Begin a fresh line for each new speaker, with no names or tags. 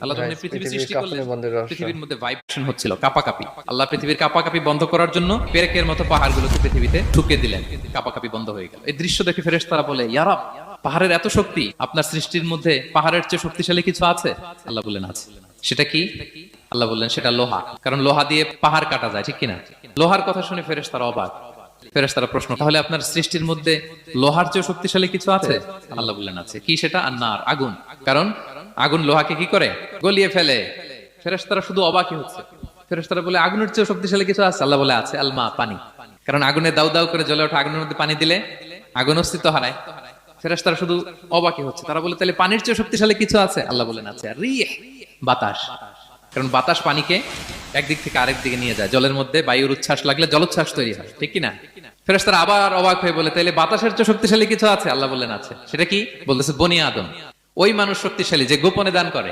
আল্লাহ যখন এই পৃথিবী
পৃথিবীর
সৃষ্টি করলেন,
কাঁপুনি বন্ধের রহস্য।
পৃথিবীর মধ্যে ভাইব্রেশন হচ্ছিল, কাঁপাকাঁপি। আল্লাহ পৃথিবীর কাঁপাকাঁপি বন্ধ করার জন্য পেরেকের মতো পাহাড়গুলোকে পৃথিবীতে ঠুকে দিলেন, কাঁপাকাঁপি বন্ধ হয়ে গেল। এই দৃশ্য দেখে ফেরেশতারা বলে, ইয়া রাব, পাহাড়ের এত শক্তি, আপনার সৃষ্টির মধ্যে পাহাড়ের চেয়ে শক্তিশালী কিছু আছে? আল্লাহ বললেন আছে। সেটা কি? আল্লাহ বললেন সেটা লোহা, কারণ লোহা দিয়ে পাহাড় কাটা যায়, ঠিক কিনা? লোহার কথা শুনে ফেরেশতারা অবাক। ফেরেশতারা প্রশ্ন, তাহলে আপনার সৃষ্টির মধ্যে লোহার চেয়ে শক্তিশালী কিছু আছে? আল্লাহ বললেন আছে। কি সেটা? আন্নার, আগুন। কারণ আগুন লোহাকে কি করে? গলিয়ে ফেলে। ফেরেশতারা শুধু অবাকই হচ্ছে। ফেরেশতারা বলে, আগুনের চেয়ে শক্তিশালী কিছু আছে? আল্লাহ বলে আছে, আলমা, পানি। কারণ আগুনে দাউ দাউ করে জ্বলে ওঠা আগুনের মধ্যে পানি দিলে আগুন অস্তিত্ব হারায়। ফেরেশতারা শুধু অবাকই হচ্ছে। তারা বলে, তাহলে পানির চেয়ে শক্তিশালী কিছু আছে? আল্লাহ বলেন আছে, রিহ, বাতাস। কারণ বাতাস পানিকে একদিক থেকে আরেক দিকে নিয়ে যায়। জলের মধ্যে বায়ুর উচ্ছ্বাস লাগলে জলোচ্ছ্বাস তৈরি হয়, ঠিক কি না? ফেরেশতারা আবার অবাক হয়ে বলে, তাইলে বাতাসের চেয়ে শক্তিশালী কিছু আছে? আল্লাহ বললেন আছে। সেটা কি? বলতেছে বনি আদম, ওই মানুষ শক্তিশালী যে গোপনে দান করে।